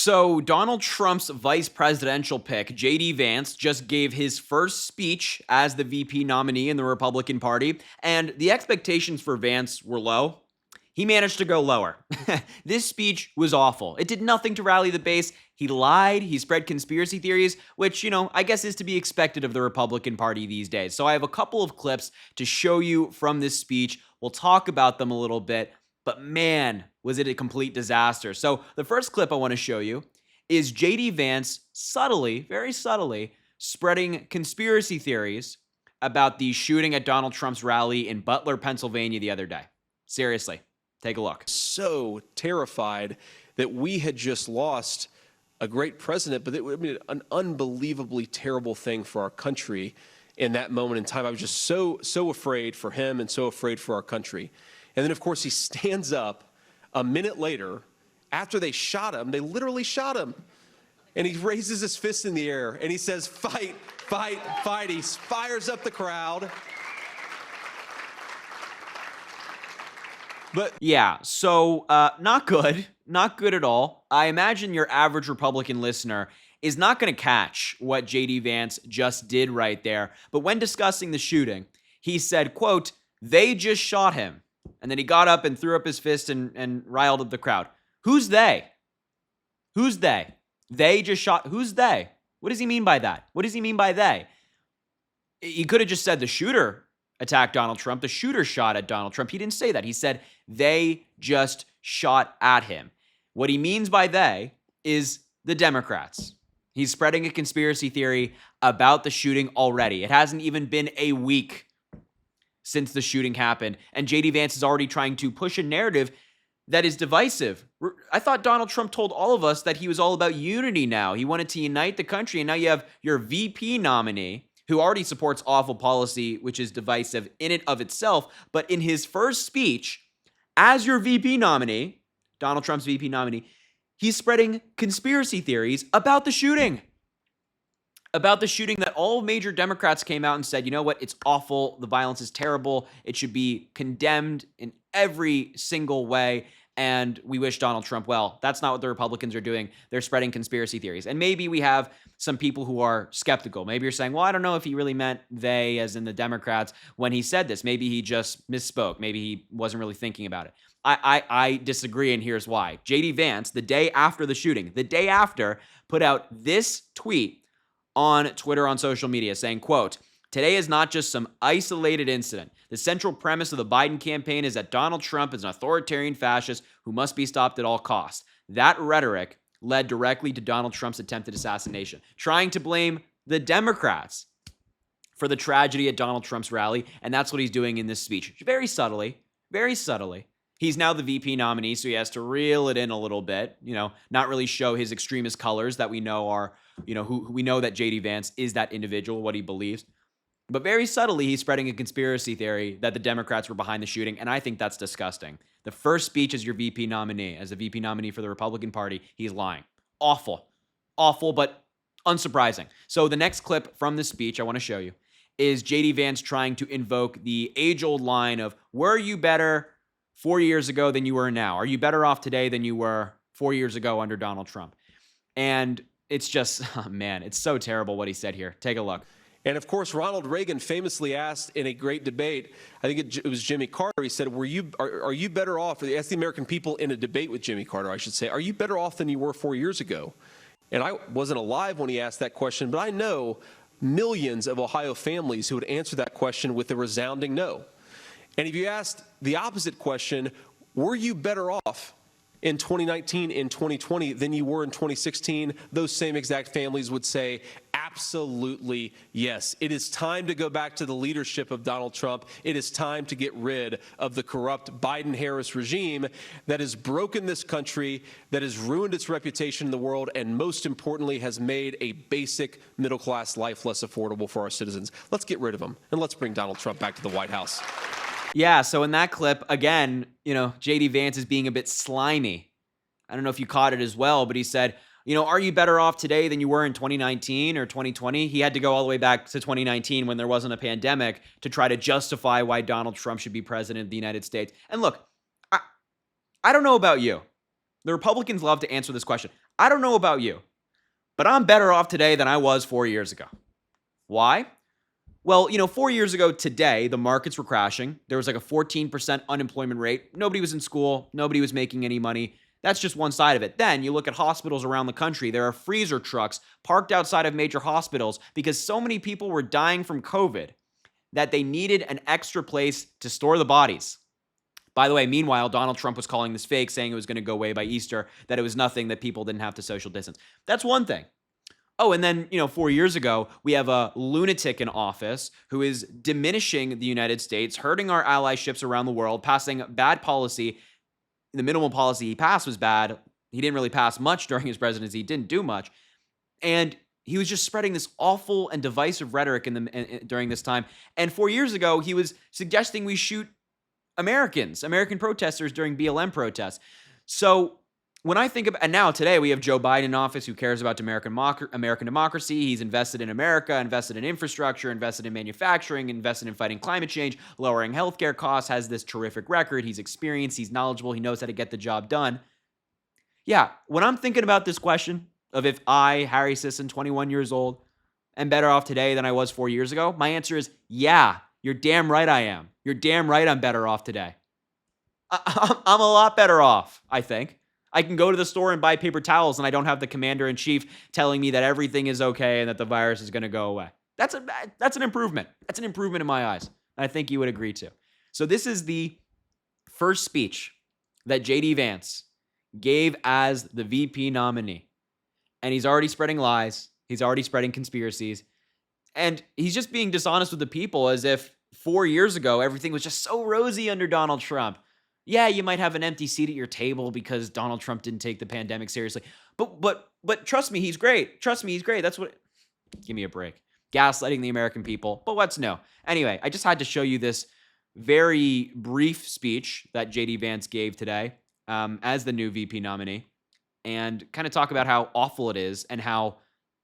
So Donald Trump's vice presidential pick, J.D. Vance, just gave his first speech as the VP nominee in the Republican Party, and the expectations for Vance were low. He managed to go lower. This speech was awful. It did nothing to rally the base. He lied. He spread conspiracy theories, which, I guess is to be expected of the Republican Party these days. So I have a couple of clips to show you from this speech. We'll talk about them a little bit, but man, was it a complete disaster. So the first clip I want to show you is J.D. Vance subtly, very subtly, spreading conspiracy theories about the shooting at Donald Trump's rally in Butler, Pennsylvania the other day. Seriously. Take a look. So terrified that we had just lost a great president, but it would be an unbelievably terrible thing for our country in that moment in time. I was just so afraid for him and so afraid for our country. And then, of course, he stands up a minute later after they shot him. They literally shot him. And he raises his fist in the air and he says, "Fight, fight, fight." He fires up the crowd. But yeah, so not good at all. I imagine your average Republican listener is not going to catch what J.D. Vance just did right there. But when discussing the shooting, he said, quote, "They just shot him." And then he got up and threw up his fist and riled up the crowd. Who's they? Who's they? They just shot. Who's they? What does he mean by that? What does he mean by they? He could have just said the shooter attacked Donald Trump. The shooter shot at Donald Trump. He didn't say that. He said they just shot at him. What he means by they is the Democrats. He's spreading a conspiracy theory about the shooting already. It hasn't even been a week since the shooting happened, and J.D. Vance is already trying to push a narrative that is divisive. I thought Donald Trump told all of us that he was all about unity now. He wanted to unite the country, and now you have your VP nominee who already supports awful policy, which is divisive in and of itself. But in his first speech, as your VP nominee, Donald Trump's VP nominee, he's spreading conspiracy theories about the shooting. About the shooting that all major Democrats came out and said, you know what, it's awful, the violence is terrible, it should be condemned in every single way, and we wish Donald Trump well. That's not what the Republicans are doing. They're spreading conspiracy theories. And maybe we have some people who are skeptical. Maybe you're saying, well, I don't know if he really meant they, as in the Democrats, when he said this. Maybe he just misspoke. Maybe he wasn't really thinking about it. I disagree, and here's why. J.D. Vance, the day after the shooting, put out this tweet on Twitter, on social media, saying, quote, "Today is not just some isolated incident. The central premise of the Biden campaign is that Donald Trump is an authoritarian fascist who must be stopped at all costs." That rhetoric led directly to Donald Trump's attempted assassination, trying to blame the Democrats for the tragedy at Donald Trump's rally, and that's what he's doing in this speech. Very subtly, very subtly. He's now the VP nominee, so he has to reel it in a little bit, not really show his extremist colors that we know are, who we know that J.D. Vance is that individual, what he believes. But very subtly, he's spreading a conspiracy theory that the Democrats were behind the shooting, and I think that's disgusting. The first speech as your VP nominee, as a VP nominee for the Republican Party, he's lying. Awful. Awful, but unsurprising. So the next clip from this speech I want to show you is J.D. Vance trying to invoke the age-old line of, were you better 4 years ago than you were now? Are you better off today than you were 4 years ago under Donald Trump? And it's just, oh man, it's so terrible what he said here. Take a look. And of course, Ronald Reagan famously asked in a great debate, I think it was Jimmy Carter, he said, are you better off, or he asked the American people in a debate with Jimmy Carter, I should say, are you better off than you were 4 years ago? And I wasn't alive when he asked that question, but I know millions of Ohio families who would answer that question with a resounding no. And if you asked the opposite question, were you better off in 2019, in 2020 than you were in 2016, those same exact families would say, absolutely yes. It is time to go back to the leadership of Donald Trump. It is time to get rid of the corrupt Biden-Harris regime that has broken this country, that has ruined its reputation in the world, and most importantly, has made a basic middle-class life less affordable for our citizens. Let's get rid of him, and let's bring Donald Trump back to the White House. Yeah, so in that clip, again, J.D. Vance is being a bit slimy. I don't know if you caught it as well, but he said, are you better off today than you were in 2019 or 2020? He had to go all the way back to 2019 when there wasn't a pandemic to try to justify why Donald Trump should be president of the United States. And look, I don't know about you. The Republicans love to answer this question. I don't know about you, but I'm better off today than I was 4 years ago. Why? Well, 4 years ago today, the markets were crashing. There was like a 14% unemployment rate. Nobody was in school. Nobody was making any money. That's just one side of it. Then you look at hospitals around the country. There are freezer trucks parked outside of major hospitals because so many people were dying from COVID that they needed an extra place to store the bodies. By the way, meanwhile, Donald Trump was calling this fake, saying it was going to go away by Easter, that it was nothing, that people didn't have to social distance. That's one thing. Oh, and then, 4 years ago, we have a lunatic in office who is diminishing the United States, hurting our allyships around the world, passing bad policy. The minimal policy he passed was bad. He didn't really pass much during his presidency. He didn't do much. And he was just spreading this awful and divisive rhetoric during this time. And 4 years ago, he was suggesting we shoot American protesters during BLM protests. So when I think about, and now today we have Joe Biden in office who cares about American democracy. He's invested in America, invested in infrastructure, invested in manufacturing, invested in fighting climate change, lowering healthcare costs, has this terrific record. He's experienced, he's knowledgeable, he knows how to get the job done. Yeah, when I'm thinking about this question of if I, Harry Sisson, 21 years old, am better off today than I was 4 years ago, my answer is yeah, you're damn right I am. You're damn right I'm better off today. I'm a lot better off, I think. I can go to the store and buy paper towels and I don't have the commander-in-chief telling me that everything is okay and that the virus is going to go away. That's an improvement. That's an improvement in my eyes. And I think you would agree to. So this is the first speech that J.D. Vance gave as the VP nominee. And he's already spreading lies. He's already spreading conspiracies. And he's just being dishonest with the people as if 4 years ago, everything was just so rosy under Donald Trump. Yeah, you might have an empty seat at your table because Donald Trump didn't take the pandemic seriously. But trust me, he's great. Trust me, he's great. That's what... Give me a break. Gaslighting the American people. But what's new? Anyway, I just had to show you this very brief speech that J.D. Vance gave today as the new VP nominee and kind of talk about how awful it is and how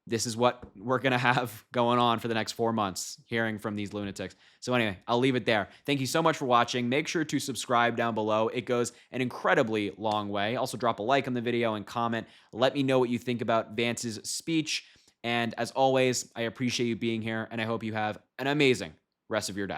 this is what we're going to have going on for the next 4 months, hearing from these lunatics. So anyway, I'll leave it there. Thank you so much for watching. Make sure to subscribe down below. It goes an incredibly long way. Also, drop a like on the video and comment. Let me know what you think about Vance's speech. And as always, I appreciate you being here, and I hope you have an amazing rest of your day.